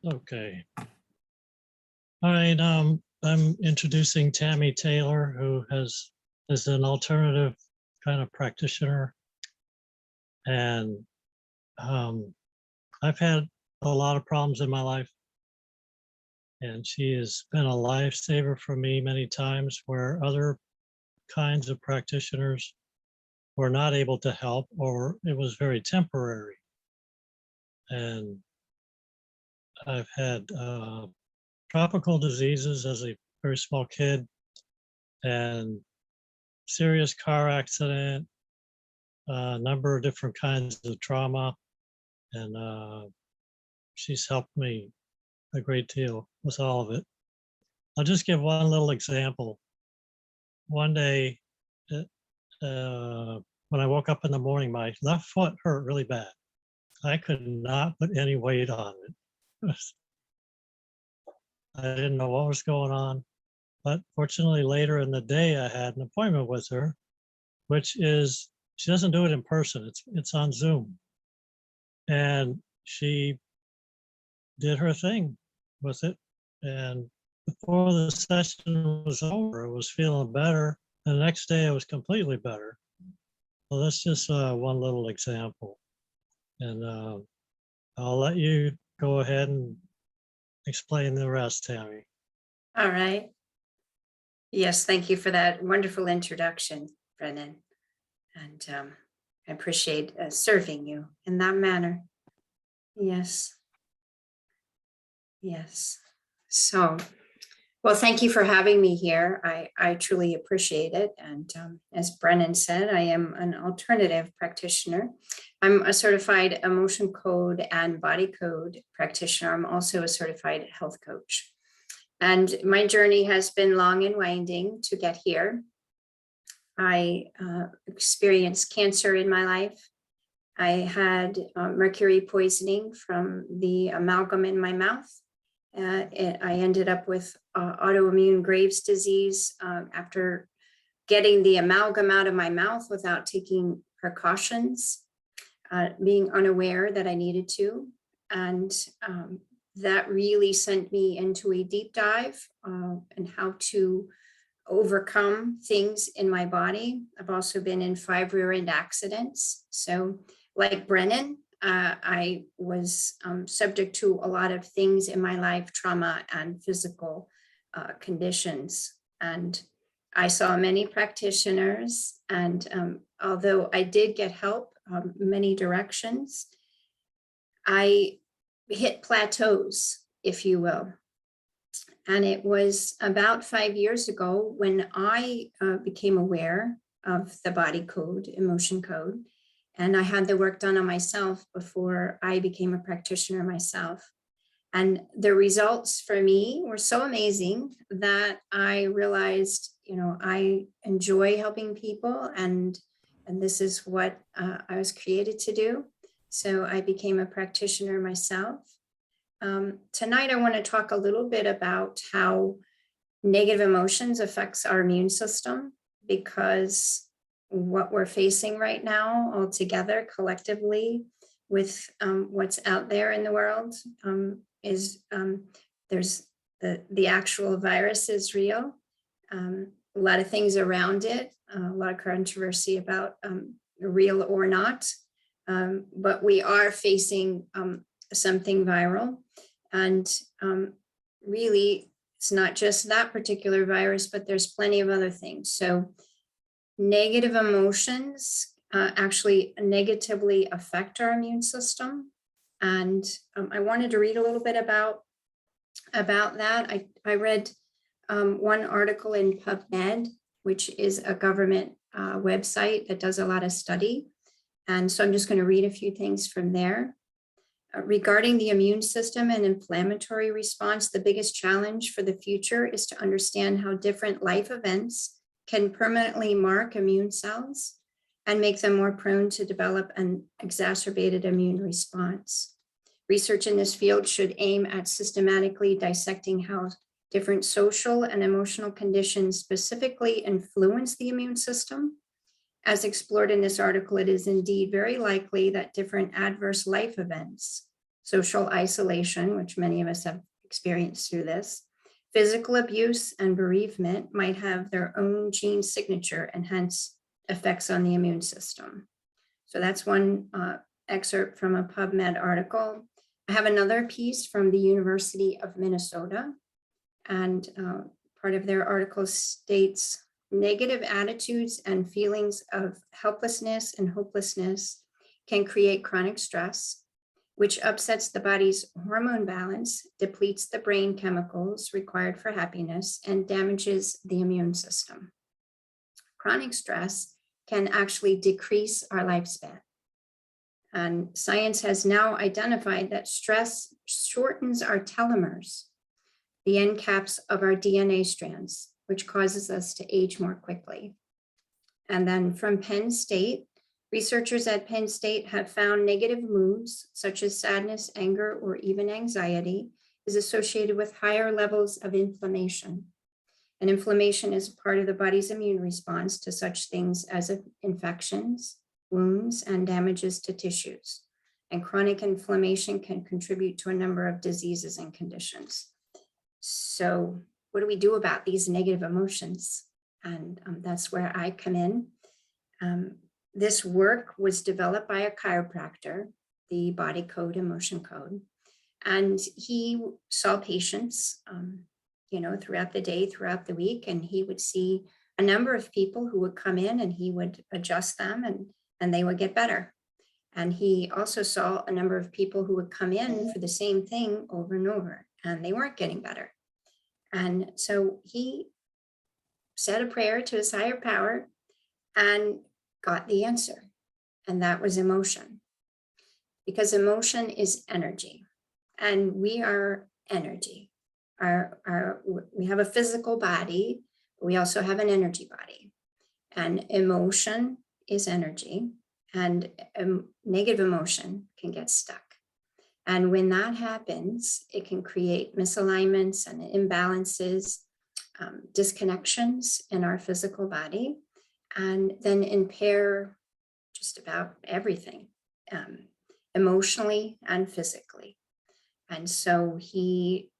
Okay. All right. I'm introducing Tammy Taylor, who is an alternative kind of practitioner, and I've had a lot of problems in my life, and she has been a lifesaver for me many times where other kinds of practitioners were not able to help, or it was very temporary. And I've had tropical diseases as a very small kid, and serious car accident, a number of different kinds of trauma, and she's helped me a great deal with all of it. I'll just give one little example. One day, when I woke up in the morning, my left foot hurt really bad. I could not put any weight on it. I didn't know what was going on. But fortunately, later in the day, I had an appointment with her, which is, she doesn't do it in person, it's on Zoom. And she did her thing with it. And before the session was over, I was feeling better. And the next day, I was completely better. So that's just one little example. And I'll let you go ahead and explain the rest, Tammy. All right. Yes, thank you for that wonderful introduction, Brennan. And I appreciate serving you in that manner. Yes. Yes. So, well, thank you for having me here. I truly appreciate it. And as Brennan said, I am an alternative practitioner. I'm a certified emotion code and body code practitioner. I'm also a certified health coach. And my journey has been long and winding to get here. I experienced cancer in my life. I had mercury poisoning from the amalgam in my mouth. I ended up with autoimmune Graves' disease after getting the amalgam out of my mouth without taking precautions, being unaware that I needed to. And that really sent me into a deep dive and how to overcome things in my body. I've also been in 5 rear-end accidents. So like Brennan, I was subject to a lot of things in my life, trauma and physical conditions. And I saw many practitioners. And although I did get help many directions, I hit plateaus, if you will. And it was about 5 years ago when I became aware of the body code, emotion code, and I had the work done on myself before I became a practitioner myself. And the results for me were so amazing that I realized, I enjoy helping people, and this is what I was created to do. So I became a practitioner myself. Tonight, I want to talk a little bit about how negative emotions affects our immune system, because what we're facing right now all together collectively with what's out there in the world is there's the actual virus is real. A lot of things around it, a lot of controversy about real or not, but we are facing something viral. And really, it's not just that particular virus, but there's plenty of other things. So negative emotions actually negatively affect our immune system. And I wanted to read a little bit about that. I read one article in PubMed, which is a government website that does a lot of study. And so I'm just going to read a few things from there. Regarding the immune system and inflammatory response, the biggest challenge for the future is to understand how different life events can permanently mark immune cells and make them more prone to develop an exacerbated immune response. Research in this field should aim at systematically dissecting how different social and emotional conditions specifically influence the immune system. As explored in this article, it is indeed very likely that different adverse life events, social isolation, which many of us have experienced through this. Physical abuse and bereavement might have their own gene signature and hence effects on the immune system. So that's one excerpt from a PubMed article. I have another piece from the University of Minnesota, and part of their article states, negative attitudes and feelings of helplessness and hopelessness can create chronic stress, which upsets the body's hormone balance, depletes the brain chemicals required for happiness, and damages the immune system. Chronic stress can actually decrease our lifespan. And science has now identified that stress shortens our telomeres, the end caps of our DNA strands, which causes us to age more quickly. And then from Penn State, researchers at Penn State have found negative moods, such as sadness, anger, or even anxiety, is associated with higher levels of inflammation. And inflammation is part of the body's immune response to such things as infections, wounds, and damages to tissues. And chronic inflammation can contribute to a number of diseases and conditions. So what do we do about these negative emotions? And that's where I come in. This work was developed by a chiropractor, the body code, emotion code, and he saw patients, throughout the day, throughout the week, and he would see a number of people who would come in and he would adjust them and they would get better. And he also saw a number of people who would come in for the same thing over and over, and they weren't getting better. And so he said a prayer to his higher power and got the answer. And that was emotion. Because emotion is energy. And we are energy. We have a physical body, but we also have an energy body. And emotion is energy. And negative emotion can get stuck. And when that happens, it can create misalignments and imbalances, disconnections in our physical body, and then impair just about everything, emotionally and physically. And so he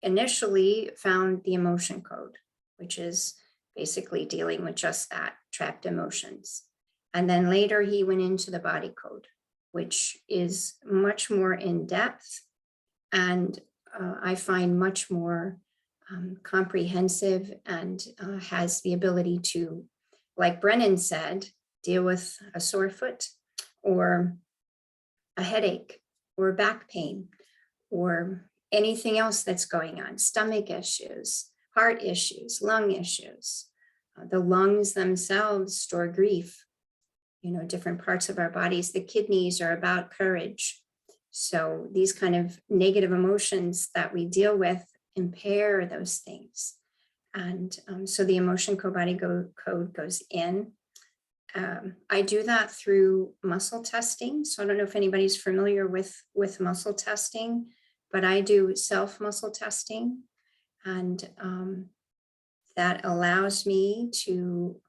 initially found the emotion code, which is basically dealing with just that, trapped emotions. And then later he went into the body code, which is much more in depth and I find much more comprehensive and has the ability to, like Brennan said, deal with a sore foot or a headache or back pain or anything else that's going on, stomach issues, heart issues, lung issues. The lungs themselves store grief, different parts of our bodies. The kidneys are about courage. So these kind of negative emotions that we deal with impair those things. And so the emotion code body code goes in. I do that through muscle testing. So I don't know if anybody's familiar with muscle testing, but I do self muscle testing. And that allows me to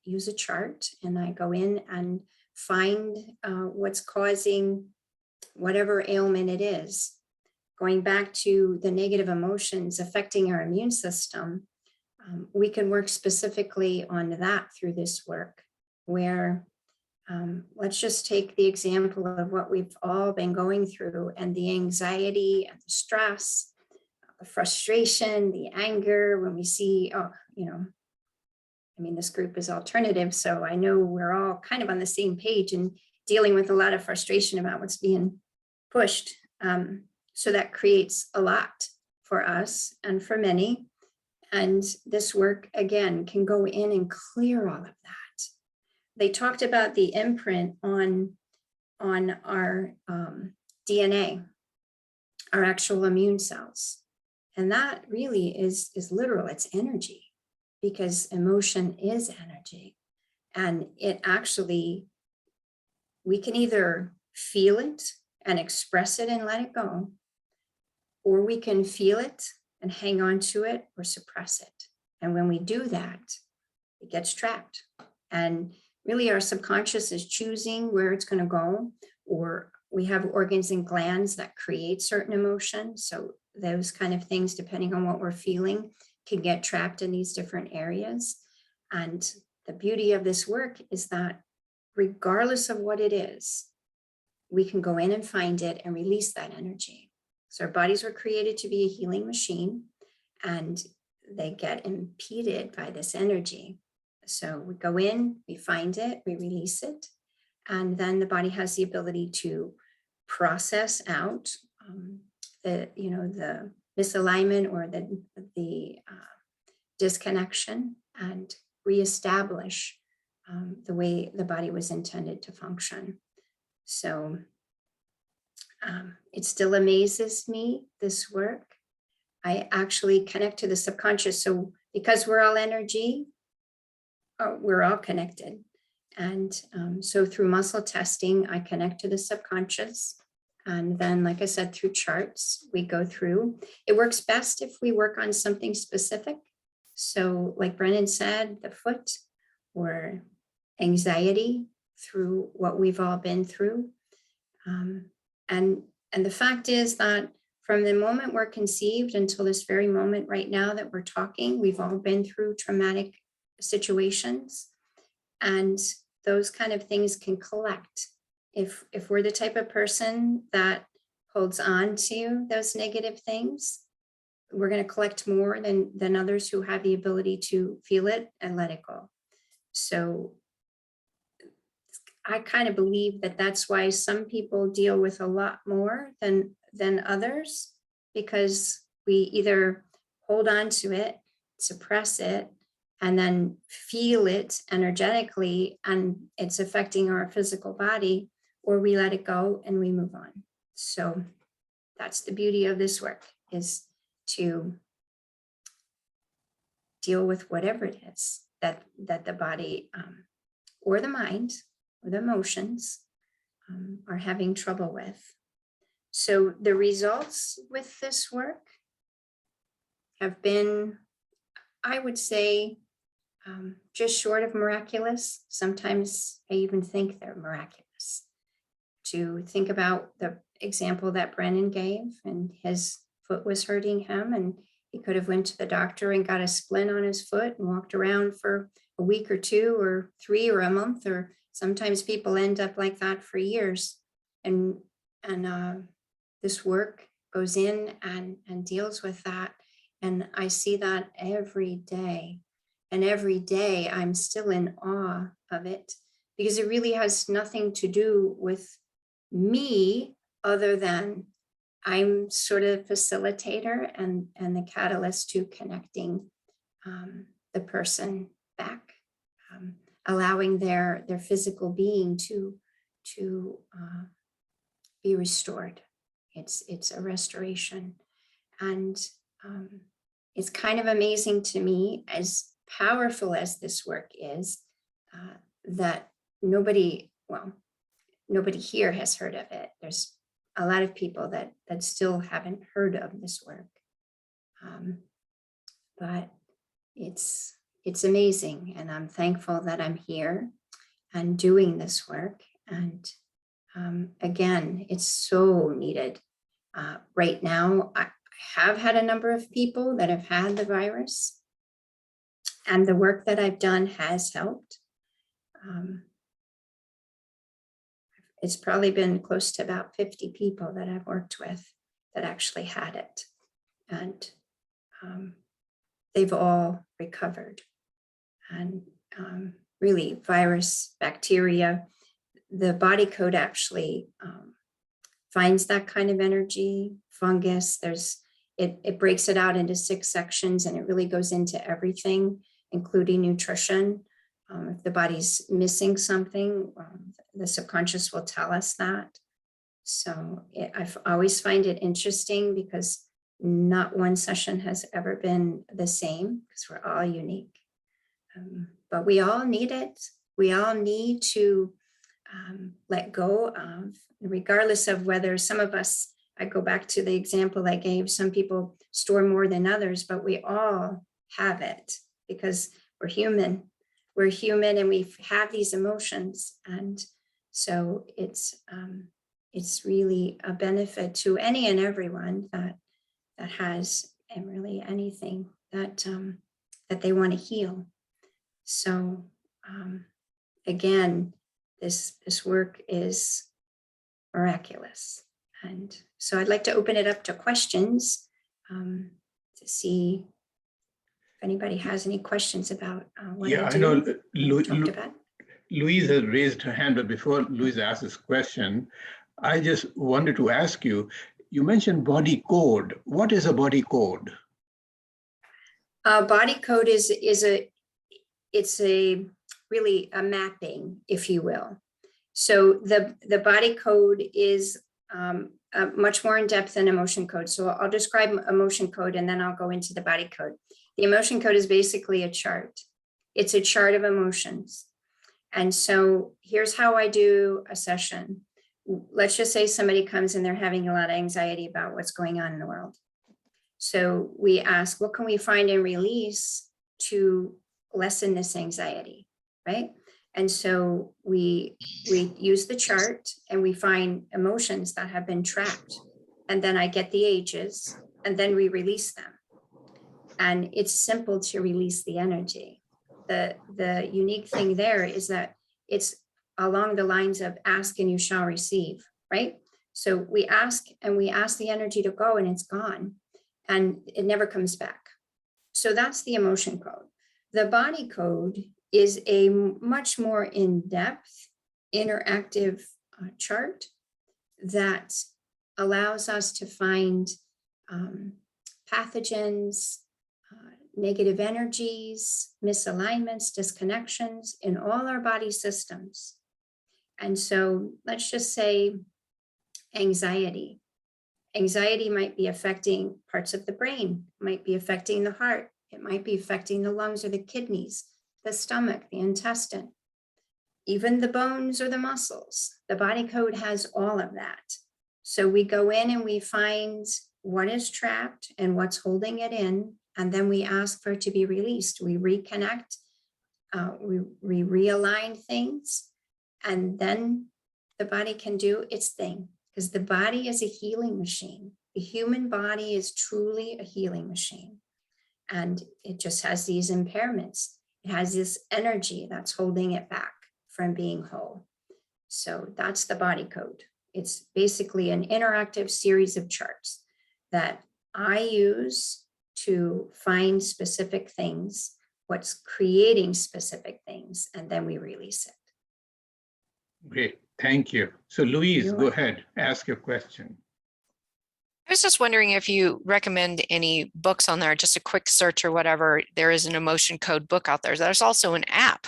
use a chart, and I go in and find what's causing whatever ailment it is. Going back to the negative emotions affecting our immune system, we can work specifically on that through this work, where let's just take the example of what we've all been going through and the anxiety and the stress, the frustration, the anger when we see, this group is alternative, so I know we're all kind of on the same page and dealing with a lot of frustration about what's being pushed. So that creates a lot for us and for many. And this work, again, can go in and clear all of that. They talked about the imprint on our DNA, our actual immune cells. And that really is literal, it's energy, because emotion is energy. And it actually, we can either feel it and express it and let it go, or we can feel it and hang on to it or suppress it. And when we do that, it gets trapped. And really our subconscious is choosing where it's going to go or we have organs and glands that create certain emotions. So those kind of things, depending on what we're feeling, can get trapped in these different areas. And the beauty of this work is that regardless of what it is, we can go in and find it and release that energy. So our bodies were created to be a healing machine, and they get impeded by this energy. So we go in, we find it, we release it, and then the body has the ability to process out the misalignment or the disconnection, and reestablish the way the body was intended to function. So it still amazes me, this work. I actually connect to the subconscious. So because we're all energy, we're all connected. And so through muscle testing, I connect to the subconscious. And then, like I said, through charts, we go through. It works best if we work on something specific. So like Brennan said, the foot, or anxiety through what we've all been through. And the fact is that from the moment we're conceived until this very moment right now that we're talking, we've all been through traumatic situations. And those kind of things can collect. If we're the type of person that holds on to those negative things, we're going to collect more than others who have the ability to feel it and let it go. So I kind of believe that that's why some people deal with a lot more than others, because we either hold on to it, suppress it, and then feel it energetically, and it's affecting our physical body, or we let it go and we move on. So that's the beauty of this work, is to deal with whatever it is that the body or the mind or the emotions are having trouble with. So the results with this work have been, I would say, just short of miraculous. Sometimes I even think they're miraculous. To think about the example that Brennan gave, and his foot was hurting him, and he could have went to the doctor and got a splint on his foot and walked around for a week or 2 or 3 or a month, or sometimes people end up like that for years. And this work goes in and deals with that. And I see that every day. And every day I'm still in awe of it, because it really has nothing to do with me, other than I'm sort of facilitator and the catalyst to connecting the person back, allowing their physical being to be restored. It's a restoration. And it's kind of amazing to me, as powerful as this work is, that nobody here has heard of it. There's a lot of people that still haven't heard of this work. But it's amazing, and I'm thankful that I'm here and doing this work. And again, it's so needed. Right now, I have had a number of people that have had the virus, and the work that I've done has helped. It's probably been close to about 50 people that I've worked with that actually had it. And they've all recovered. And really, virus, bacteria, the body code actually finds that kind of energy. Fungus, it breaks it out into 6 sections, and it really goes into everything, including nutrition. If the body's missing something, the subconscious will tell us that. So I always find it interesting, because not one session has ever been the same, because we're all unique. But we all need it. We all need to let go of, regardless of whether some of us, I go back to the example I gave, some people store more than others, but we all have it, because we're human. We're human, and we have these emotions. And so it's it's really a benefit to any and everyone that has, and really anything that that they want to heal. So again, this work is miraculous. And so I'd like to open it up to questions to see if anybody has any questions about what Yeah, I I do. know Talked about. Louise has raised her hand, but before Louise asks this question, I just wanted to ask you, you mentioned body code. What is a body code? Body code is really a mapping, if you will. So the body code is much more in depth than emotion code. So I'll describe emotion code and then I'll go into the body code. The emotion code is basically a chart. It's a chart of emotions. And so here's how I do a session. Let's just say somebody comes and they're having a lot of anxiety about what's going on in the world. So we ask, what can we find and release to lessen this anxiety, right? And so we use the chart and we find emotions that have been trapped. And then I get the ages and then we release them. And it's simple to release the energy. The unique thing there is that it's along the lines of ask and you shall receive, right? So we ask and we ask the energy to go and it's gone and it never comes back. So that's the emotion code. The body code is a much more in-depth, interactive chart that allows us to find pathogens, negative energies, misalignments, disconnections in all our body systems. And so let's just say anxiety. Anxiety might be affecting parts of the brain, might be affecting the heart, it might be affecting the lungs or the kidneys, the stomach, the intestine, even the bones or the muscles. The body code has all of that. So we go in and we find what is trapped and what's holding it in, and then we ask for it to be released. We reconnect, we realign things, and then the body can do its thing, because the body is a healing machine. The human body is truly a healing machine. And it just has these impairments. It has this energy that's holding it back from being whole. So that's the body code. It's basically an interactive series of charts that I use to find specific things, what's creating specific things, and then we release it. Great, thank you. So Louise, You're go welcome. ahead, ask your question. I was just wondering if you recommend any books on there, just a quick search or whatever. There is an emotion code book out there. There's also an app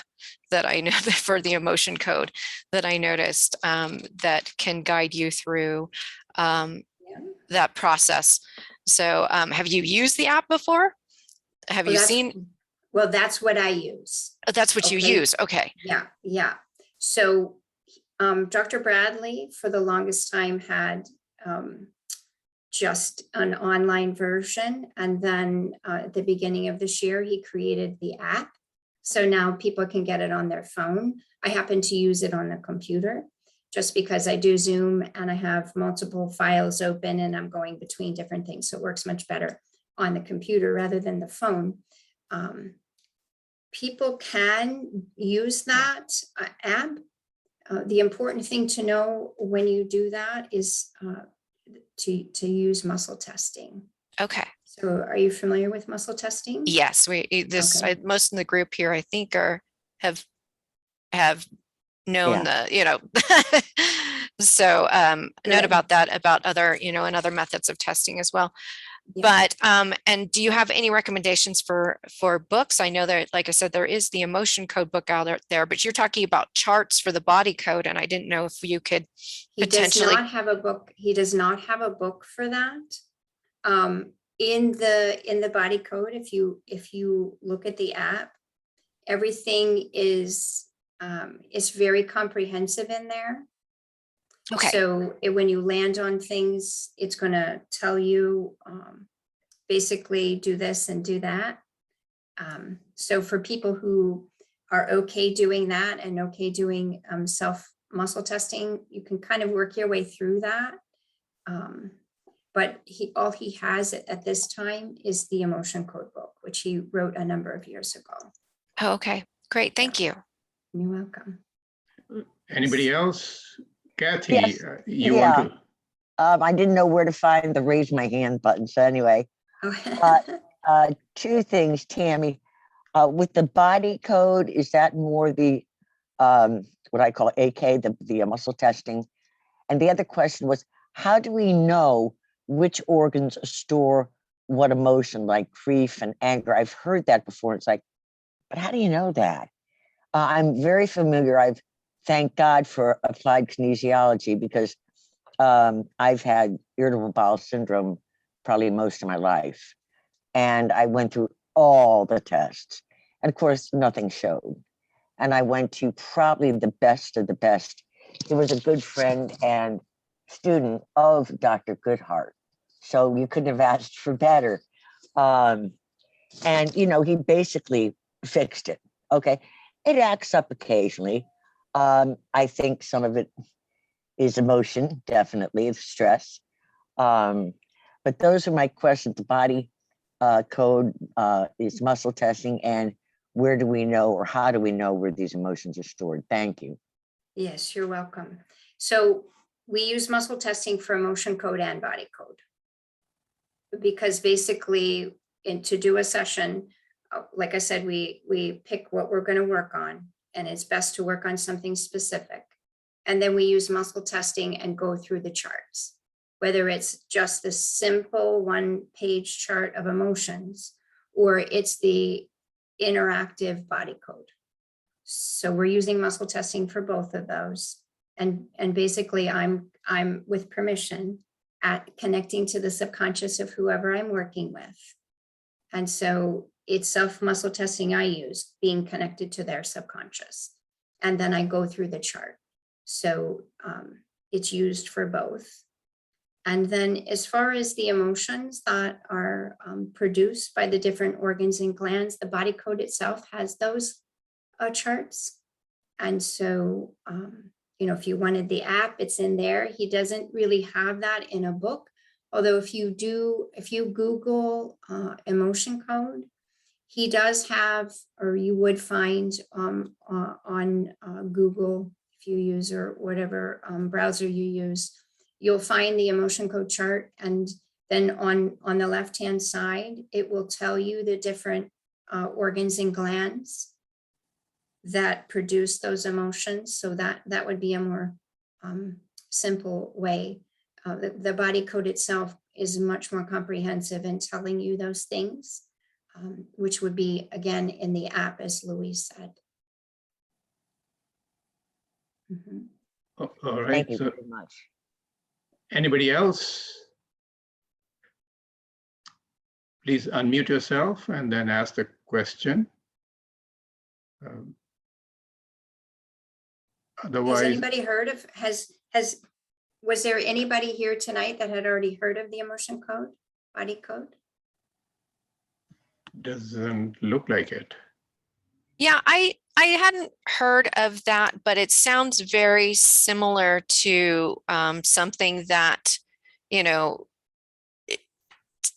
that I know for the emotion code that I noticed that can guide you through that process. So have you used the app before? Have you seen? Well, that's what I use. Oh, that's what you use. Okay. Yeah. So Dr. Bradley for the longest time had just an online version. And then at the beginning of this year, he created the app. So now people can get it on their phone. I happen to use it on the computer just because I do Zoom and I have multiple files open and I'm going between different things. So it works much better on the computer rather than the phone. People can use that app. The important thing to know when you do that is to use muscle testing. Okay. So are you familiar with muscle testing? Yes, Okay. most in the group here, I think, have known so note about that, about other, and other methods of testing as well. Yeah. But and do you have any recommendations for books? I know that, like I said, there is the emotion code book out there, but you're talking about charts for the body code, and I didn't know if you could potentially. He does not have a book. He does not have a book for that. In the body code, if you look at the app, everything is very comprehensive in there. Okay. So when you land on things, it's going to tell you basically do this and do that. So for people who are okay doing that and okay doing self muscle testing, you can kind of work your way through that. But all he has at this time is the emotion code book, which he wrote a number of years ago. Oh, okay, great. Thank you. You're welcome. Anybody else? Kathy, Yes. you want to? I didn't know where to find the raise my hand button. So anyway, two things, Tammy. With the body code, is that more the what I call AK, the muscle testing? And the other question was, how do we know which organs store what emotion, like grief and anger? I've heard that before. It's like, but how do you know that? I'm very familiar. I've thank God for applied kinesiology because I've had irritable bowel syndrome probably most of my life. And I went through all the tests. And of course, nothing showed. And I went to probably the best of the best. He was a good friend and student of Dr. Goodhart. So you couldn't have asked for better. And, you know, he basically fixed it. Okay. It acts up occasionally. I think some of it is emotion, definitely, it's stress. But those are my questions. The body code is muscle testing, and where do we know, or how do we know where these emotions are stored? Thank you. Yes, you're welcome. So we use muscle testing for emotion code and body code. Because basically, to do a session, like I said, we pick what we're going to work on, and it's best to work on something specific. And then we use muscle testing and go through the charts, whether it's just the simple one-page chart of emotions, or it's the interactive body code. So we're using muscle testing for both of those. And basically I'm with permission at connecting to the subconscious of whoever I'm working with. And so it's self-muscle testing I use, being connected to their subconscious. And then I go through the chart. So it's used for both. And then as far as the emotions that are produced by the different organs and glands, the body code itself has those charts. And so, you know, if you wanted the app, it's in there. He doesn't really have that in a book. Although if you Google emotion code, he does have, or you would find on Google, if you use, or whatever browser you use, you'll find the emotion code chart. And then on the left-hand side, it will tell you the different organs and glands that produce those emotions. So that would be a more simple way. The body code itself is much more comprehensive in telling you those things, which would be, again, in the app, as Louise said. Mhm. All right. Thank you So very much. anybody else? Please unmute yourself and then ask the question. Has Otherwise, anybody heard of, was there anybody here tonight that had already heard of the emotion code, body code? doesn't look like it. Yeah, I hadn't heard of that, but it sounds very similar to something that, you know,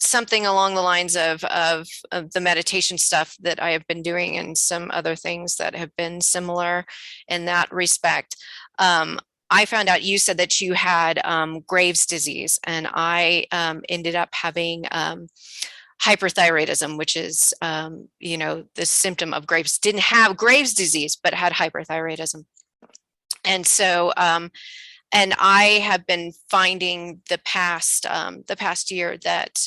something along the lines of the meditation stuff that I have been doing, and some other things that have been similar in that respect. I found out, you said that you had Graves' disease, and I ended up having hyperthyroidism, which is, you know, the symptom of Graves. Didn't have Graves' disease, but had hyperthyroidism. And so, and I have been finding the past year that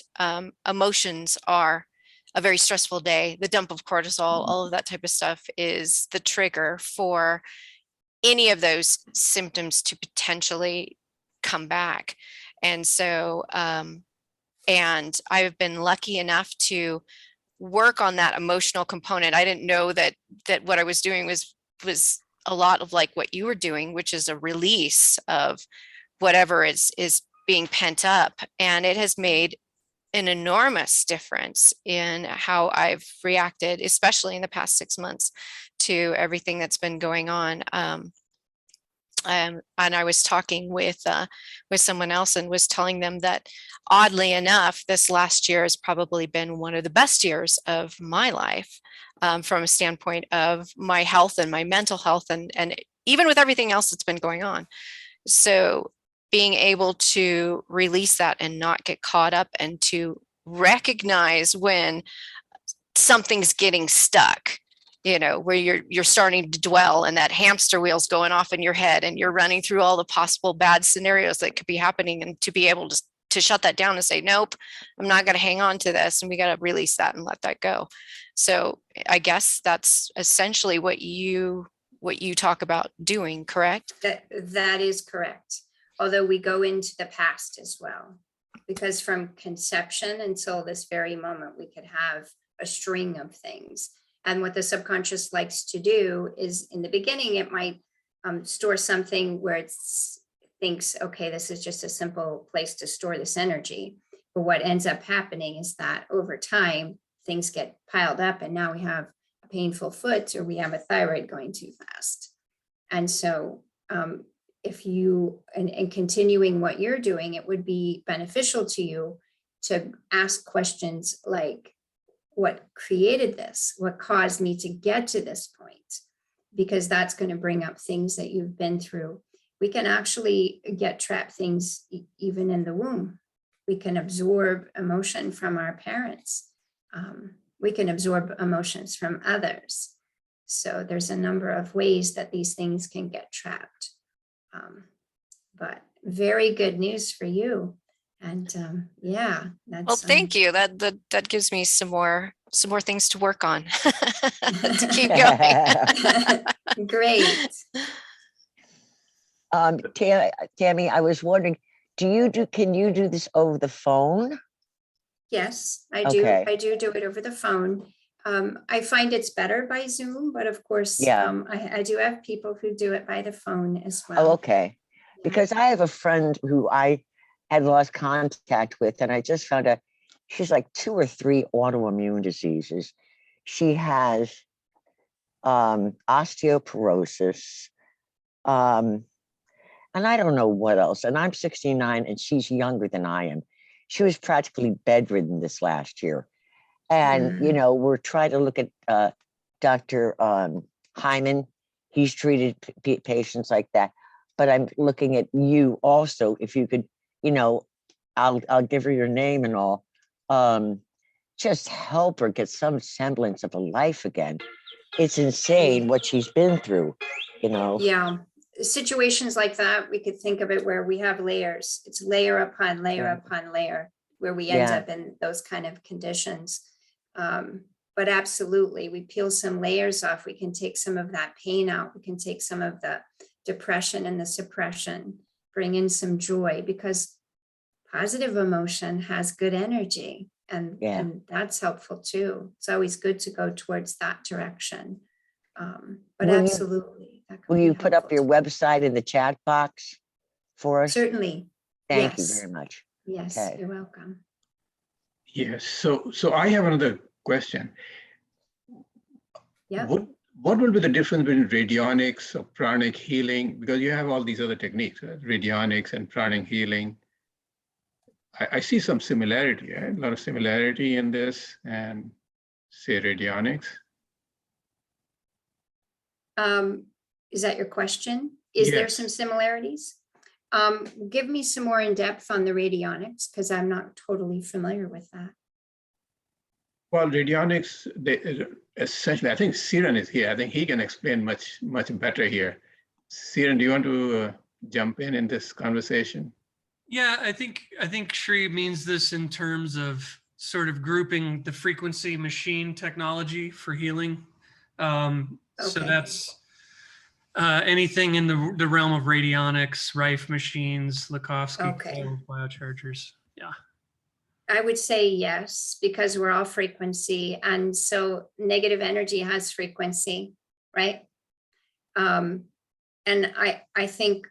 emotions are a very stressful day. The dump of cortisol, all of that type of stuff is the trigger for any of those symptoms to potentially come back. And so, and I've been lucky enough to work on that emotional component. I didn't know that what I was doing was a lot of like what you were doing, which is a release of whatever is being pent up. And it has made an enormous difference in how I've reacted, especially in the past 6 months, to everything that's been going on. and I was talking with someone else and was telling them that oddly enough, this last year has probably been one of the best years of my life, from a standpoint of my health and my mental health, and even with everything else that's been going on. So being able to release that and not get caught up, and to recognize when something's getting stuck, where you're starting to dwell and that hamster wheel's going off in your head and you're running through all the possible bad scenarios that could be happening, and to be able to shut that down and say, nope, I'm not going to hang on to this, and we got to release that and let that go. So I guess that's essentially what you talk about doing, correct? That is correct. Although we go into the past as well, because from conception until this very moment, we could have a string of things. And what the subconscious likes to do is, in the beginning, it might store something where it thinks, okay, this is just a simple place to store this energy. But what ends up happening is that over time, things get piled up, and now we have a painful foot, or we have a thyroid going too fast. And so if you, and continuing what you're doing, it would be beneficial to you to ask questions like, what created this? What caused me to get to this point? Because that's going to bring up things that you've been through. We can actually get trapped things even in the womb. We can absorb emotion from our parents. We can absorb emotions from others. So there's a number of ways that these things can get trapped. But very good news for you. And yeah, that's, well, thank you. That gives me some more things to work on to keep going. Great. Tammy, I was wondering, can you do this over the phone? Yes, I do. Okay. I do it over the phone. I find it's better by Zoom, but of course, Yeah. I do have people who do it by the phone as well. Oh, okay. Yeah. Because I have a friend who I had lost contact with, and I just found out she's like 2 or 3 autoimmune diseases. She has osteoporosis, and I don't know what else. And I'm 69 and she's younger than I am. She was practically bedridden this last year. And, we're trying to look at Dr. Hyman. He's treated patients like that. But I'm looking at you also, if you could, I'll give her your name and all. Just help her get some semblance of a life again. It's insane what she's been through, Yeah. Situations like that, we could think of it where we have layers. It's layer upon layer upon layer where we end up in those kind of conditions. But absolutely, we peel some layers off. We can take some of that pain out. We can take some of the depression and the suppression, bring in some joy, because positive emotion has good energy, and that's helpful too. It's always good to go towards that direction. But absolutely. Will you put up your website in the chat box for us? Certainly. Thank you very much. Yes, Okay. you're welcome. Yes. So I have another question. Yeah. What will be the difference between radionics or pranic healing? Because you have all these other techniques, right? Radionics and pranic healing. I see some similarity, right? A lot of similarity in this and say radionics. Is that your question? Is there Yes. some similarities? Give me some more in depth on the radionics, because I'm not totally familiar with that. Well, radionics, essentially, I think Siren is here. I think he can explain much better here. Siren, do you want to jump in this conversation? Yeah, I think Shri means this in terms of sort of grouping the frequency machine technology for healing. So that's anything in the realm of radionics, Rife machines, Likovsky biochargers. Yeah. I would say yes, because we're all frequency. And so negative energy has frequency, right? And I think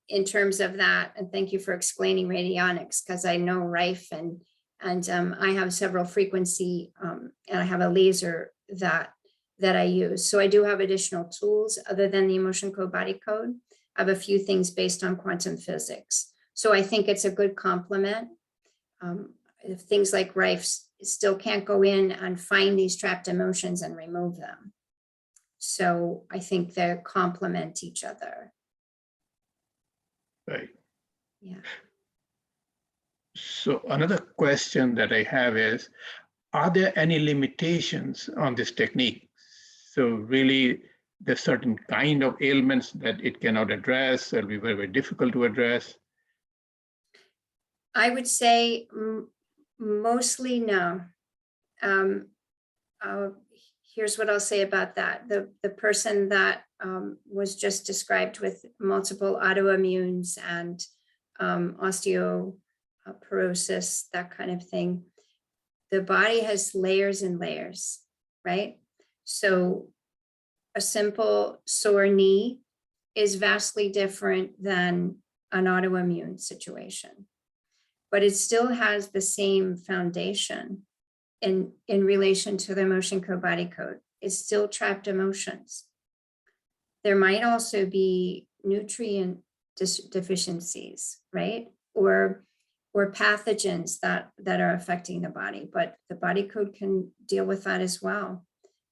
in terms of that, and thank you for explaining radionics, because I know Rife and I have several frequency and I have a laser that I use. So I do have additional tools other than the emotion code, body code, of a few things based on quantum physics. So I think it's a good complement. If things like Rife still can't go in and find these trapped emotions and remove them. So I think they complement each other. Right. Yeah. So another question that I have is, are there any limitations on this technique? So really, there's certain kind of ailments that it cannot address, or be very, very difficult to address. I would say mostly no. Here's what I'll say about that. The person that was just described with multiple autoimmunes and osteoporosis, that kind of thing, the body has layers and layers, right? So a simple sore knee is vastly different than an autoimmune situation, but it still has the same foundation in relation to the emotion code, body code. It's still trapped emotions. There might also be nutrient deficiencies, right? Or pathogens that are affecting the body, but the body code can deal with that as well.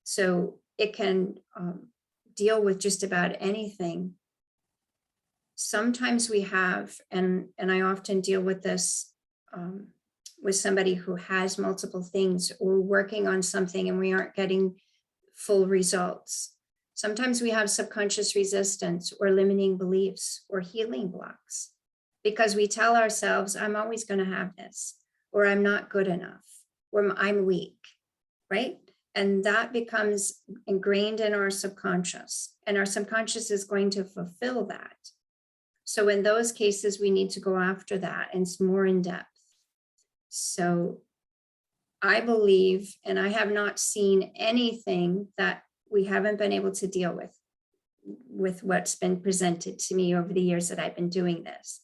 So it can deal with just about anything. Sometimes we have, and I often deal with this with somebody who has multiple things, or working on something and we aren't getting full results. Sometimes we have subconscious resistance or limiting beliefs or healing blocks because we tell ourselves, I'm always going to have this, or I'm not good enough, or I'm weak, right? And that becomes ingrained in our subconscious, and our subconscious is going to fulfill that. So in those cases, we need to go after that, and it's more in depth. So I believe, and I have not seen anything that we haven't been able to deal with what's been presented to me over the years that I've been doing this.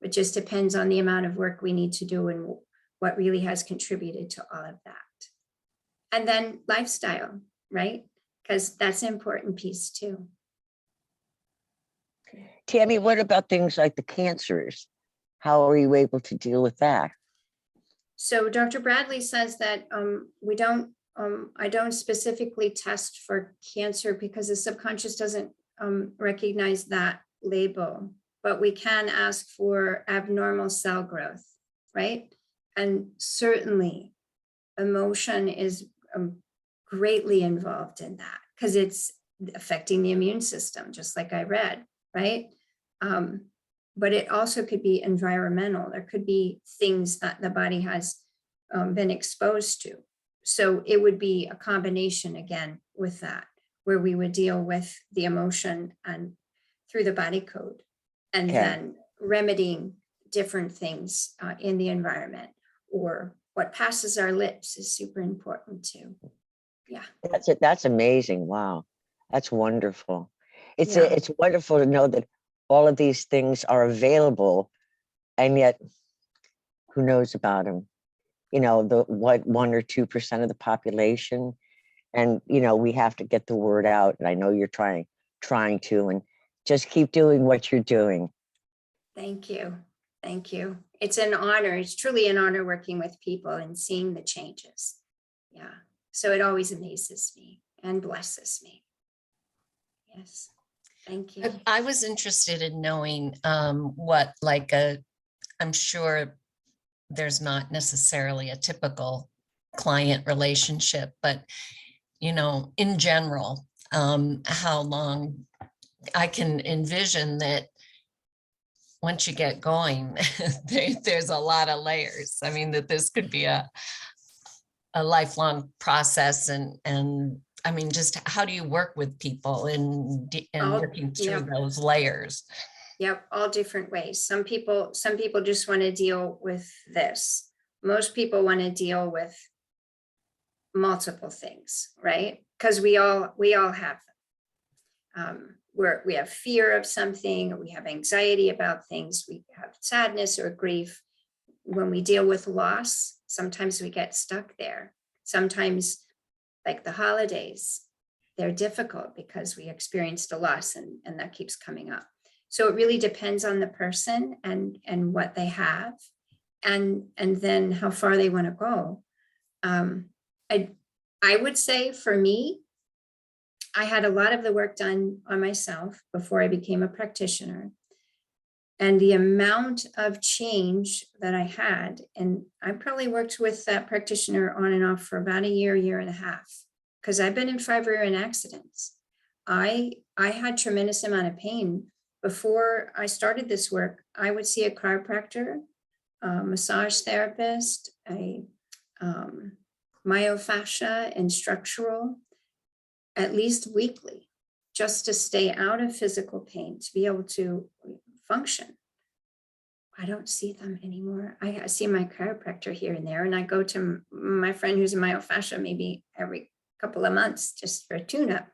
It just depends on the amount of work we need to do and what really has contributed to all of that. And then lifestyle, right? Because that's an important piece too. Tammy, what about things like the cancers? How are you able to deal with that? So Dr. Bradley says that I don't specifically test for cancer because the subconscious doesn't recognize that label, but we can ask for abnormal cell growth, right? And certainly emotion is greatly involved in that because it's affecting the immune system, just like I read, right? But it also could be environmental. There could be things that the body has been exposed to. So it would be a combination again with that, where we would deal with the emotion and through the body code, and then remedying different things in the environment, or what passes our lips is super important too. Yeah. That's it. That's amazing. Wow. That's wonderful. It's Yeah. it's wonderful to know that all of these things are available, and yet who knows about them? You know, the 1 or 2% of the population, and we have to get the word out. And I know you're trying to, and just keep doing what you're doing. Thank you. Thank you. It's an honor. It's truly an honor working with people and seeing the changes. Yeah. So it always amazes me and blesses me. Yes. Thank you. I was interested in knowing what, I'm sure there's not necessarily a typical client relationship, but, in general, how long I can envision that once you get going, there's a lot of layers. I mean, that this could be a lifelong process, and I mean, just how do you work with people and working through those layers? Yep, all different ways. Some people just want to deal with this. Most people want to deal with multiple things, right? Because we all have them. We have fear of something, or we have anxiety about things. We have sadness or grief. When we deal with loss, sometimes we get stuck there. Sometimes, like the holidays, they're difficult because we experienced a loss, and that keeps coming up. So it really depends on the person and what they have, and then how far they want to go. I would say for me, I had a lot of the work done on myself before I became a practitioner. And the amount of change that I had, and I probably worked with that practitioner on and off for about a year and a half, because I've been in 5 rear-end accidents. I had tremendous amount of pain. Before I started this work, I would see a chiropractor, a massage therapist, a myofascia and structural, at least weekly, just to stay out of physical pain, to be able to function. I don't see them anymore. I see my chiropractor here and there, and I go to my friend who's a myofascia maybe every couple of months just for a tune-up.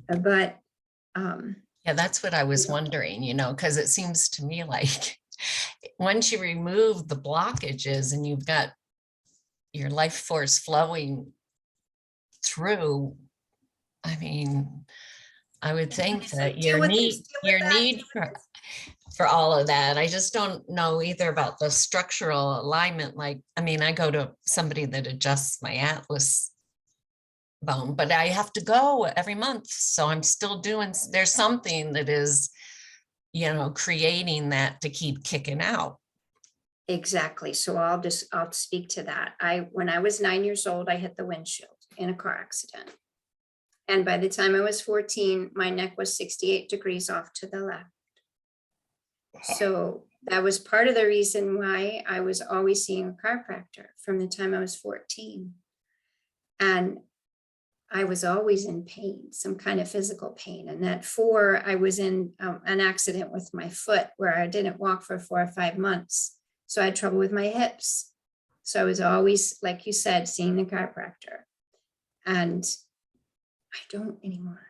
But yeah, that's what I was wondering, because it seems to me like once you remove the blockages and you've got your life force flowing through, I mean, I would think that your need for all of that. I just don't know either about the structural alignment. Like, I mean, I go to somebody that adjusts my atlas bone, but I have to go every month. So I'm still doing, there's something that is, creating that to keep kicking out. exactly. So I'll speak to that. When I was 9 years old, I hit the windshield in a car accident. And by the time I was 14, my neck was 68 degrees off to the left. So that was part of the reason why I was always seeing a chiropractor from the time I was 14. And I was always in pain, some kind of physical pain. And at 4, I was in an accident with my foot where I didn't walk for 4 or 5 months. So I had trouble with my hips. So I was always, like you said, seeing the chiropractor. And I don't anymore.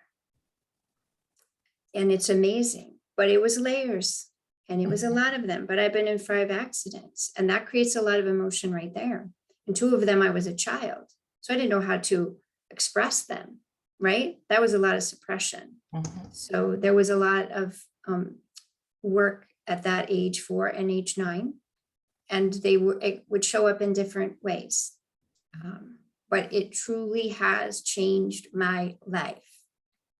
And it's amazing, but it was layers. And it was a lot of them, but I've been in 5 accidents, and that creates a lot of emotion right there. And 2 of them, I was a child. So I didn't know how to express them, right? That was a lot of suppression. Mm-hmm. So there was a lot of work at that age 4 and age 9, and it would show up in different ways. But it truly has changed my life.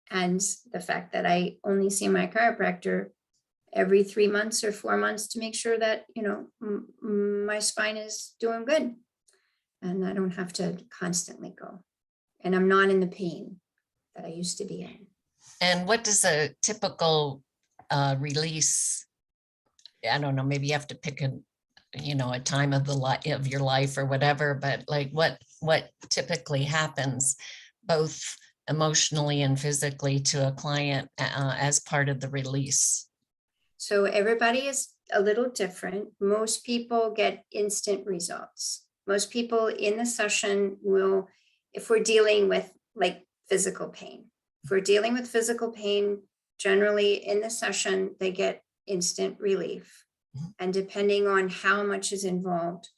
And the fact that I only see my chiropractor every 3 months or 4 months to make sure that, my spine is doing good and I don't have to constantly go. And I'm not in the pain that I used to be in. And what does a typical release? I don't know, maybe you have to pick a time of your life or whatever, but like what typically happens both emotionally and physically to a client as part of the release? So everybody is a little different. Most people get instant results. Most people in the session will, if we're dealing with like physical pain, generally in the session, they get instant relief. And depending on how much is involved.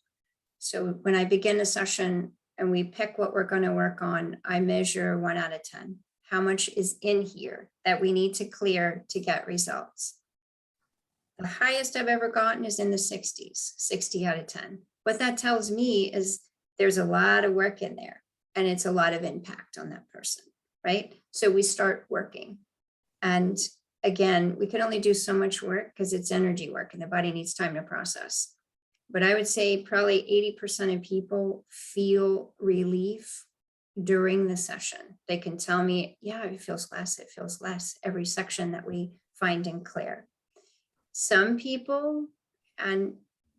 So when I begin a session and we pick what we're going to work on, I measure 1 out of 10. How much is in here that we need to clear to get results? The highest I've ever gotten is in the 60s, 60 out of 10. What that tells me is there's a lot of work in there and it's a lot of impact on that person, right? So we start working. And again, we can only do so much work because it's energy work and the body needs time to process. But I would say probably 80% of people feel relief during the session. They can tell me, yeah, it feels less every section that we find and clear. Some people, and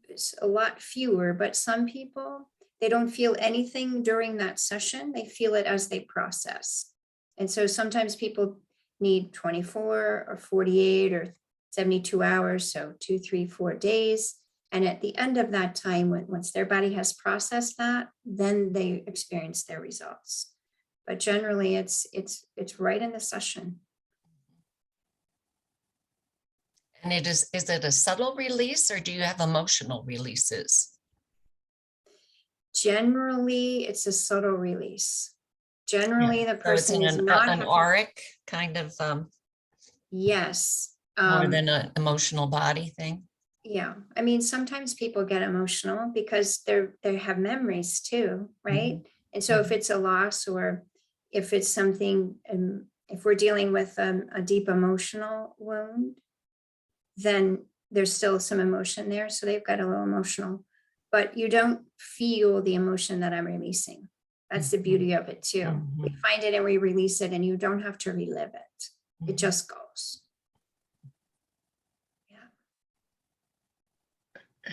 it's a lot fewer, but some people, they don't feel anything during that session. They feel it as they process. And so sometimes people need 24 or 48 or 72 hours, so 2, 3, 4 days. And at the end of that time, once their body has processed that, then they experience their results. But generally, it's right in the session. And is it a subtle release or do you have emotional releases? Generally, it's a subtle release. Generally, the So it's person is an not auric kind of. Yes. More Um, than an emotional body thing. Yeah, I mean, sometimes people get emotional because they have memories too, right? And so if it's a loss or if it's something, if we're dealing with a deep emotional wound, then there's still some emotion there. So they've got a little emotional, but you don't feel the emotion that I'm releasing. That's the beauty of it too. We find it and we release it, and you don't have to relive it. It just goes.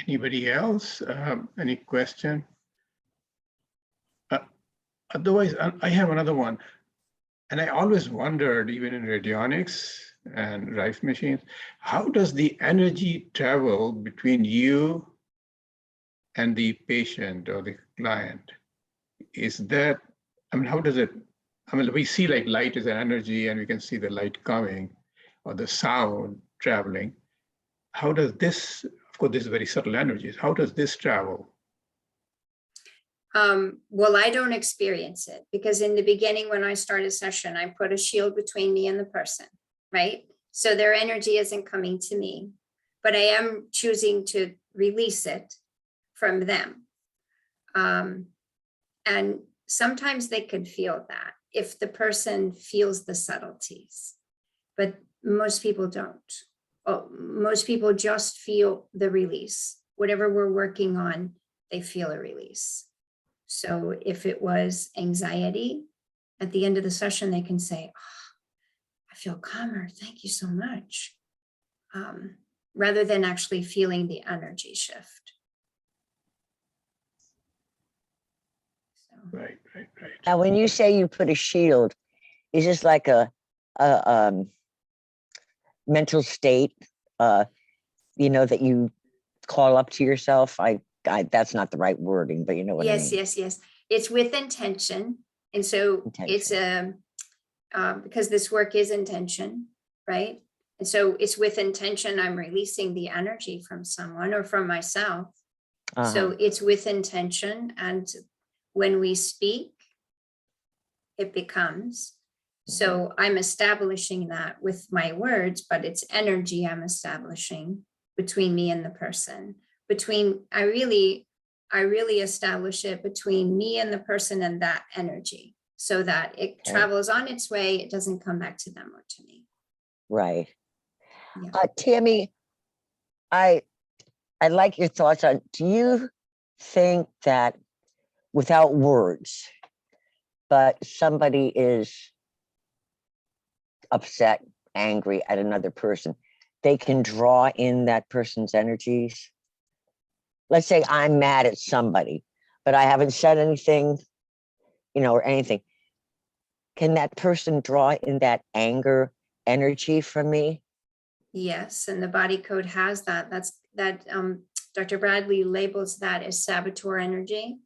Anybody else? Any question? Otherwise, I have another one. And I always wondered, even in radionics and Rife machines, how does the energy travel between you and the patient or the client? Is that, I mean, how does it, I mean, we see like light is an energy and we can see the light coming or the sound traveling. How does this, of course, this is very subtle energies. How does this travel? Well, I don't experience it because in the beginning, when I start a session, I put a shield between me and the person, right? So their energy isn't coming to me, but I am choosing to release it from them. And sometimes they could feel that if the person feels the subtleties, but most people don't. Well, most people just feel the release. Whatever we're working on, they feel a release. So if it was anxiety, at the end of the session, they can say, oh, I feel calmer. Thank you so much. Rather than actually feeling the energy shift. So. Right. Now, when you say you put a shield, is this like a mental state, that you call up to yourself? I that's not the right wording, but you know what I mean. Yes. It's with intention. And so it's because this work is intention, right? And so it's with intention. I'm releasing the energy from someone or from myself. So it's with intention. And when we speak, it becomes. So I'm establishing that with my words, but it's energy I'm establishing between me and the person. I really establish it between me and the person and that energy so that it travels on its way. It doesn't come back to them or to me. Right. Yeah. Tammy, I like your thoughts on, do you think that without words, but somebody is upset, angry at another person, they can draw in that person's energies? Let's say I'm mad at somebody, but I haven't said anything, or anything. Can that person draw in that anger energy from me? Yes, and the body code has that. Dr. Bradley labels that as saboteur energy.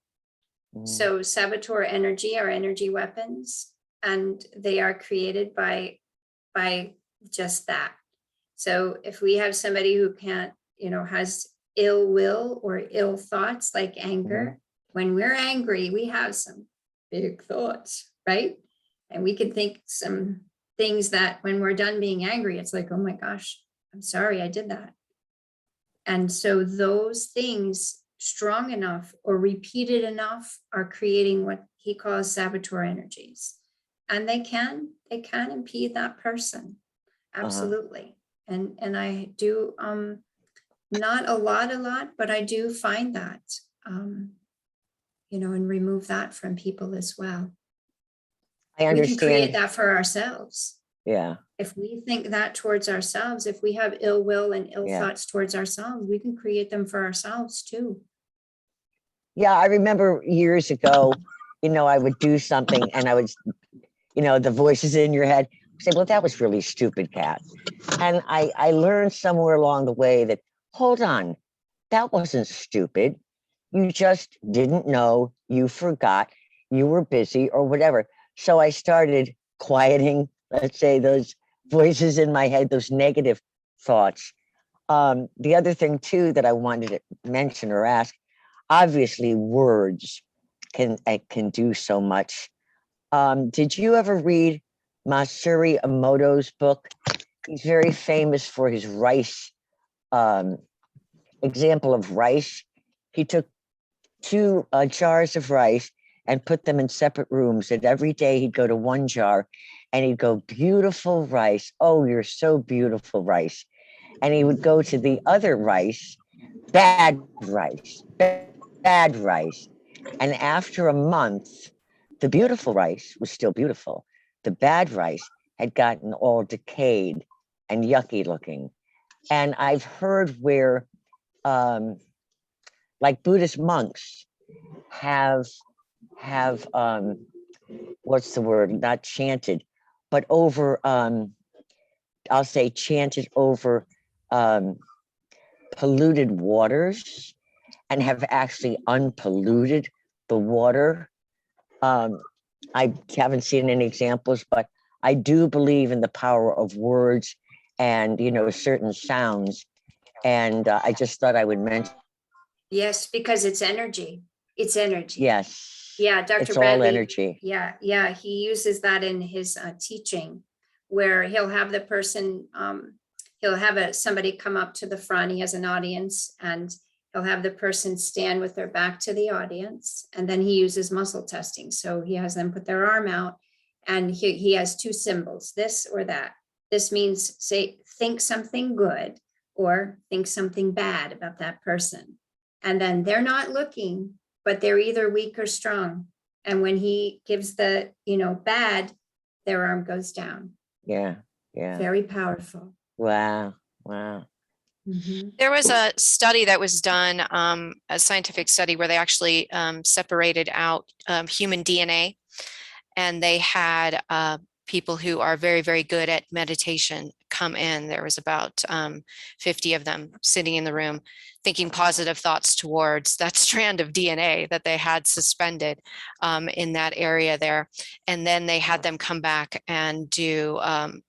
So saboteur energy are energy weapons, and they are created by just that. So if we have somebody who can't, has ill will or ill thoughts like anger, when we're angry, we have some big thoughts, right? And we can think some things that when we're done being angry, it's like, oh my gosh, I'm sorry I did that. And so those things strong enough or repeated enough are creating what he calls saboteur energies. And they can impede that person. Absolutely. And I do, not a lot, but I do find that, and remove that from people as well. I understand. We can create that for ourselves. Yeah. If we think that towards ourselves, if we have ill will and ill thoughts towards ourselves, we can create them for ourselves too. Yeah, I remember years ago, I would do something and I would, the voices in your head say, well, that was really stupid, Kat. And I learned somewhere along the way that, hold on, that wasn't stupid. You just didn't know, you forgot, you were busy or whatever. So I started quieting, let's say, those voices in my head, those negative thoughts. The other thing too that I wanted to mention or ask, obviously words can do so much. Did you ever read Masaru Emoto's book, He's very famous for his rice example of rice. He took 2 jars of rice and put them in separate rooms. And every day he'd go to one jar and he'd go, beautiful rice. Oh, you're so beautiful, rice. And he would go to the other rice, bad rice, bad rice. And after a month, the beautiful rice was still beautiful. The bad rice had gotten all decayed and yucky looking. And I've heard where like Buddhist monks have what's the word, not chanted, but over I'll say chanted over polluted waters and have actually unpolluted the water. I haven't seen any examples, but I do believe in the power of words and, you know, certain sounds. And I just thought I would mention. Yes, because it's energy. It's energy. Yes. Yeah, Dr. It's all Bradley. energy. Yeah. He uses that in his teaching, where he'll have the person, he'll have somebody come up to the front. He has an audience, and he'll have the person stand with their back to the audience. And then he uses muscle testing. So he has them put their arm out, and he has 2 symbols, this or that. This means, say, think something good or think something bad about that person. And then they're not looking, but they're either weak or strong. And when he gives the, bad, their arm goes down. Yeah. Very powerful. Wow. Mhm. There was a study that was done, a scientific study where they actually separated out human DNA, and they had people who are very, very good at meditation come in. There was about 50 of them sitting in the room thinking positive thoughts towards that strand of DNA that they had suspended in that area there. And then they had them come back and do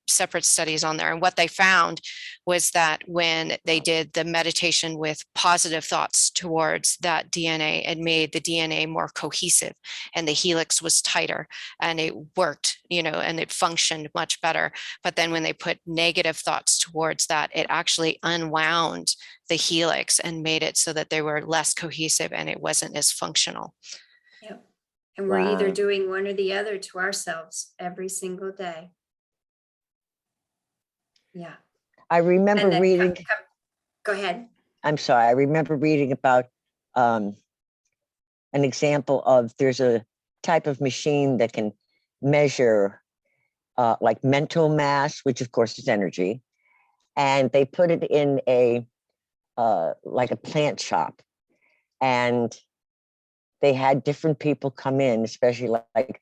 separate studies on there. And what they found was that when they did the meditation with positive thoughts towards that DNA, it made the DNA more cohesive and the helix was tighter and it worked, and it functioned much better. But then when they put negative thoughts towards that, it actually unwound the helix and made it so that they were less cohesive and it wasn't as functional. Yep. And we're either Wow. doing one or the other to ourselves every single day. Yeah. I remember And then reading. go ahead. I'm sorry. I remember reading about an example of there's a type of machine that can measure like mental mass, which of course is energy, and they put it in a like a plant shop, and they had different people come in, especially like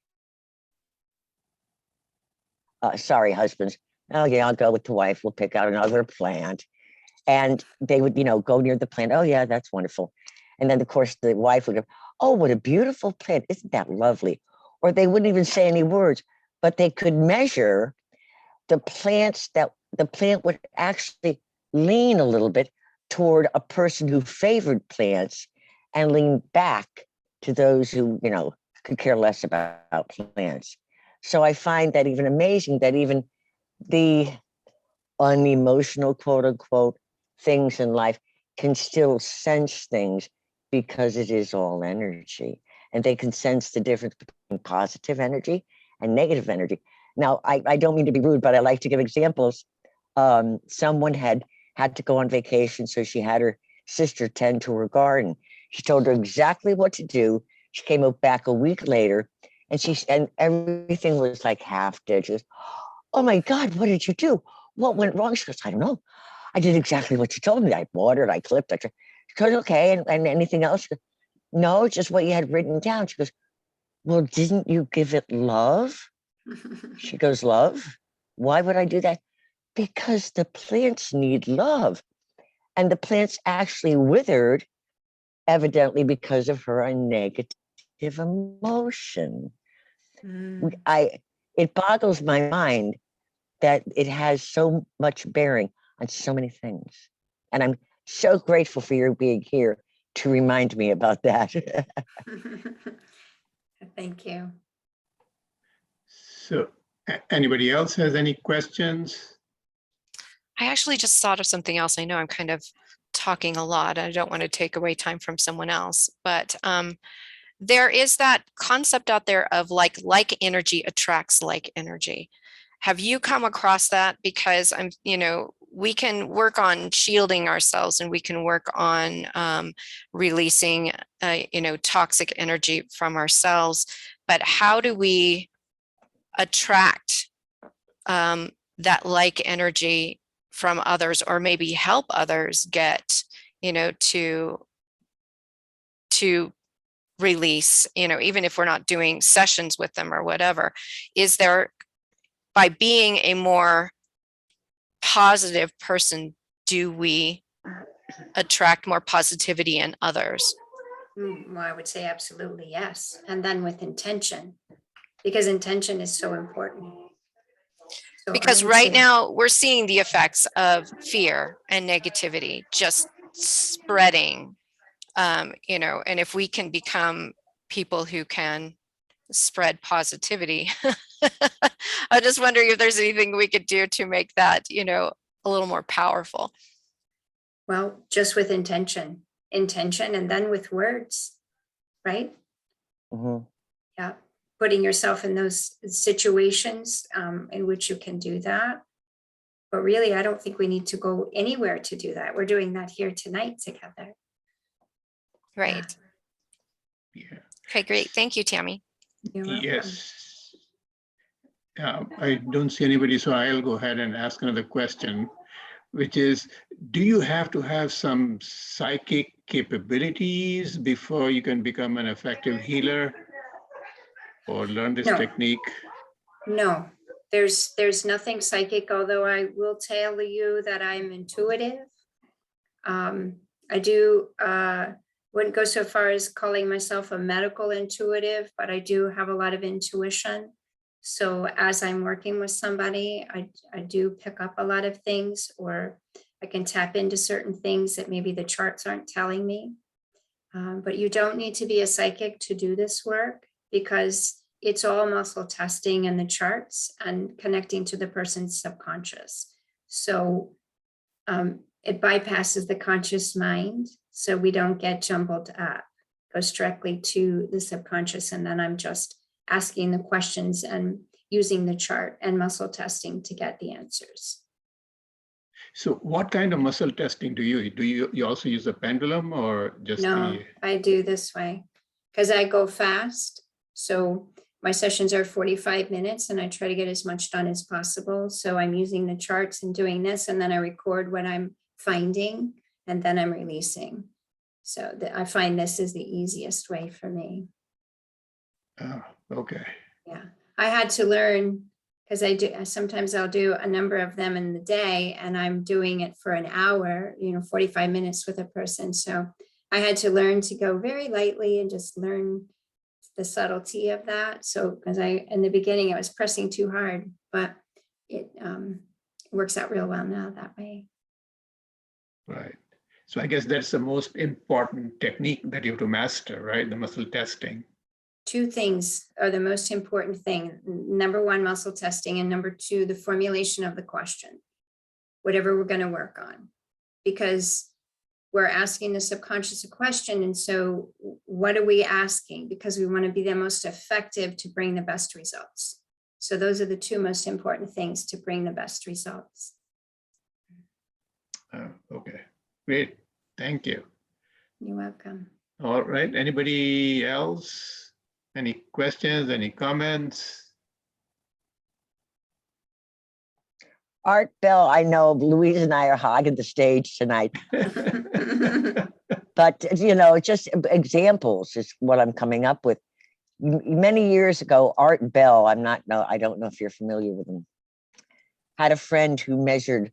sorry, husbands. Oh yeah, I'll go with the wife. We'll pick out another plant, and they would, go near the plant. Oh yeah, that's wonderful. And then of course the wife would go, oh, what a beautiful plant. Isn't that lovely? Or they wouldn't even say any words, but they could measure the plants that the plant would actually lean a little bit toward a person who favored plants and lean back to those who, could care less about plants. So I find that even amazing that even the unemotional, quote unquote, things in life can still sense things because it is all energy. And they can sense the difference between positive energy and negative energy. Now, I don't mean to be rude, but I like to give examples. Someone had to go on vacation, so she had her sister tend to her garden. She told her exactly what to do. She came back a week later, and everything was like half dead. She goes, oh my God, what did you do? What went wrong? She goes, I don't know. I did exactly what you told me. I watered, I clipped. She goes, okay, and anything else? Goes, no, just what you had written down. She goes, well, didn't you give it love? She goes, love? Why would I do that? Because the plants need love. And the plants actually withered, evidently because of her negative emotion. Mm. It boggles my mind that it has so much bearing on so many things. And I'm so grateful for your being here to remind me about that. Thank you. So anybody else has any questions? I actually just thought of something else. I know I'm kind of talking a lot. I don't want to take away time from someone else, but there is that concept out there of like energy attracts like energy. Have you come across that? Because we can work on shielding ourselves, and we can work on releasing, toxic energy from ourselves. But how do we attract that like energy from others, or maybe help others get, to release, even if we're not doing sessions with them or whatever? Is there, by being a more positive person, do we attract more positivity in others? Well, I would say absolutely yes. And then with intention, because intention is so important. So I Because would right say- now we're seeing the effects of fear and negativity just spreading, and if we can become people who can spread positivity, I'm just wondering if there's anything we could do to make that, a little more powerful. Well, just with intention, and then with words, right? Mhm. Yeah, putting yourself in those situations in which you can do that. But really, I don't think we need to go anywhere to do that. We're doing that here tonight together. Right. Yeah. Okay, great. Thank you, Tammy. You're welcome. Yes. I don't see anybody, so I'll go ahead and ask another question, which is, do you have to have some psychic capabilities before you can become an effective healer or learn this No. technique? No, there's nothing psychic, although I will tell you that I'm intuitive. I do wouldn't go so far as calling myself a medical intuitive, but I do have a lot of intuition. So as I'm working with somebody, I do pick up a lot of things, or I can tap into certain things that maybe the charts aren't telling me. But you don't need to be a psychic to do this work, because it's all muscle testing and the charts and connecting to the person's subconscious. So it bypasses the conscious mind, so we don't get jumbled up. Goes directly to the subconscious, and then I'm just asking the questions and using the chart and muscle testing to get the answers. So what kind of muscle testing do you use? Do you also use a pendulum or just No, I do this way because I go fast. So my sessions are 45 minutes and I try to get as much done as possible. So I'm using the charts and doing this, and then I record what I'm finding, and then I'm releasing. So I find this is the easiest way for me. Okay. Yeah, I had to learn, because sometimes I'll do a number of them in the day, and I'm doing it for an hour, 45 minutes with a person. So I had to learn to go very lightly and just learn the subtlety of that. So because in the beginning I was pressing too hard, but it works out real well now that way. Right. So I guess that's the most important technique that you have to master, right? The muscle testing. Two things are the most important thing. Number one, muscle testing, and number two, the formulation of the question, whatever we're going to work on, because we're asking the subconscious a question. And so what are we asking? Because we want to be the most effective to bring the best results. So those are the two most important things to bring the best results. Okay, great. Thank you. You're welcome. All right. Anybody else? Any questions, any comments? Art Bell, I know Louise and I are hogging the stage tonight, but just examples is what I'm coming up with. Many years ago, Art Bell, I don't know if you're familiar with him, had a friend who measured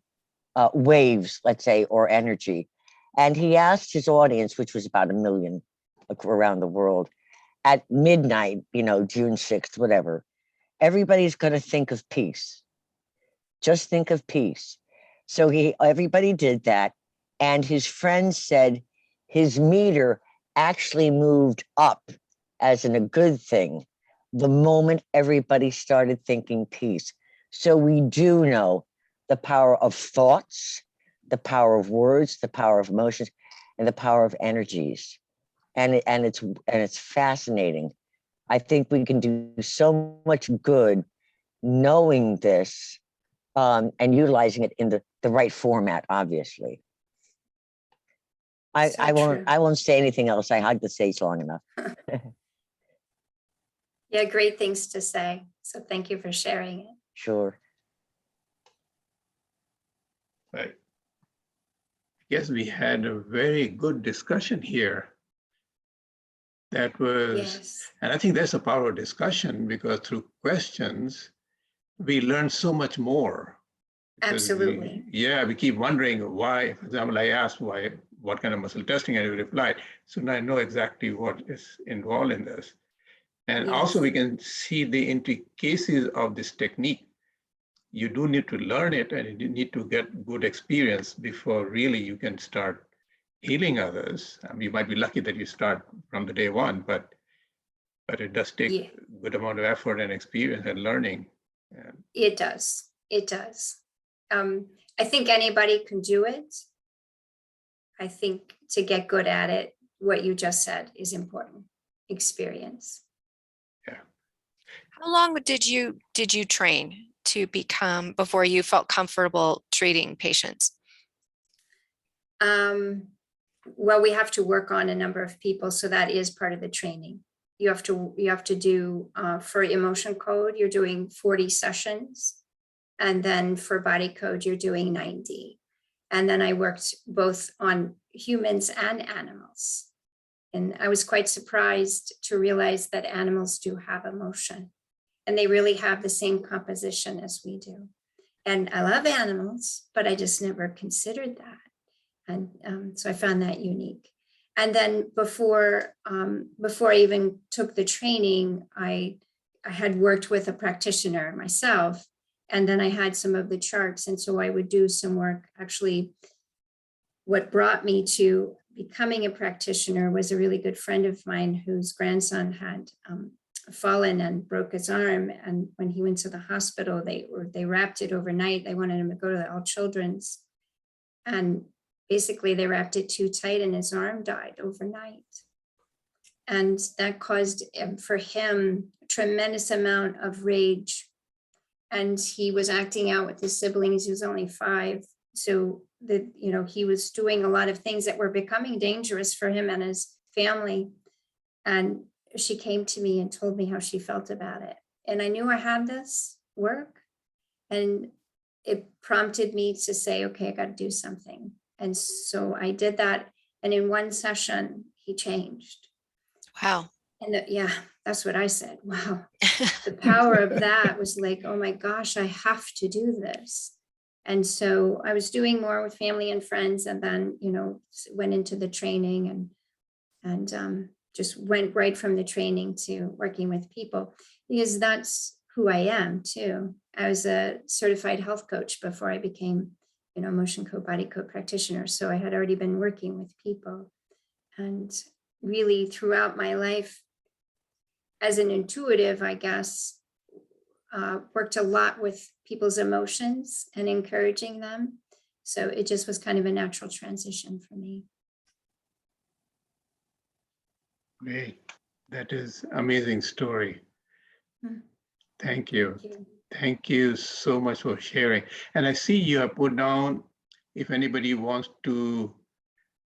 waves, let's say, or energy. And he asked his audience, which was about 1 million around the world, at midnight, June 6th, whatever, everybody's going to think of peace. Just think of peace. So everybody did that. And his friend said his meter actually moved up, as in a good thing, the moment everybody started thinking peace. So we do know the power of thoughts, the power of words, the power of emotions, and the power of energies. And it's fascinating. I think we can do so much good knowing this and utilizing it in the right format, obviously. So true. I won't say anything else. I had to say it's long enough. Yeah, great things to say. So thank you for sharing it. Sure. Right. Yes, we had a very good discussion here. That was, Yes, and I think that's a power of discussion, because through questions, we learn so much more. Because absolutely. we keep wondering why. For example, I asked what kind of muscle testing, and you replied. So now I know exactly what is involved in this. And also Yes. we can see the intricacies of this technique. You do need to learn it, and you need to get good experience before really you can start healing others. You might be lucky that you start from the day one, but it does take Yeah. a good amount of effort and experience and learning. And It does. It does. I think anybody can do it. I think to get good at it, what you just said is important. Experience. How long did you train to become before you felt comfortable treating patients? Well, we have to work on a number of people, so that is part of the training. You have to do for emotion code, you're doing 40 sessions. And then for body code, you're doing 90. And then I worked both on humans and animals. And I was quite surprised to realize that animals do have emotion, and they really have the same composition as we do. And I love animals, but I just never considered that. And so I found that unique. And then before I even took the training, I had worked with a practitioner myself, and then I had some of the charts. And so I would do some work. Actually, what brought me to becoming a practitioner was a really good friend of mine whose grandson had fallen and broke his arm. And when he went to the hospital, they wrapped it overnight. They wanted him to go to the all children's. And basically they wrapped it too tight and his arm died overnight. And that caused for him a tremendous amount of rage. And he was acting out with his siblings. He was only 5. So he was doing a lot of things that were becoming dangerous for him and his family. And she came to me and told me how she felt about it. And I knew I had this work, and it prompted me to say, okay, I got to do something. And so I did that. And in one session, he changed. Wow. And that's what I said. Wow. The power of that was like, oh my gosh, I have to do this. And so I was doing more with family and friends, and then, went into the training and just went right from the training to working with people, because that's who I am too. I was a certified health coach before I became, motion code, body code practitioner. So I had already been working with people, and really throughout my life as an intuitive, I guess, worked a lot with people's emotions and encouraging them. So it just was kind of a natural transition for me. great. That is amazing story. Thank you. Thank you. Thank you so much for sharing. And I see you have put down, if anybody wants to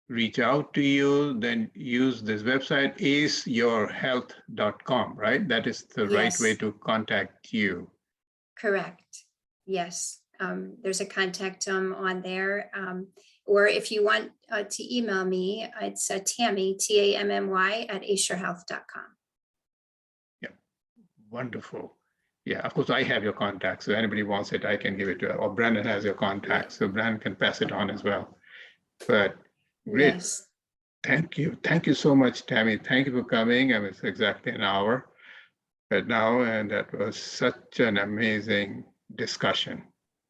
reach out to you, then use this website, aceyourhealth.com, right? That is the right Yes. way to contact you. Correct. Yes. There's a contact on there. Or if you want to email me, it's Tammy, TAMMY @aceyourhealth.com. Yeah, wonderful. Yeah, of course, I have your contact. So anybody wants it, I can give it to her. Or Brandon has your contact, so Brandon can pass it on as well. But great. Yes. Thank you. Thank you so much, Tammy. Thank you for coming. I mean, it's exactly an hour right now, and that was such an amazing discussion.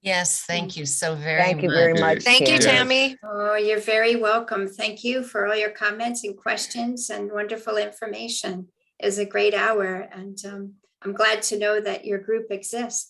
Yes, thank you so very Thank you very much. Thank you, Tammy. Tammy. Oh, you're very welcome. Thank you for all your comments and questions and wonderful information. It was a great hour, and I'm glad to know that your group exists.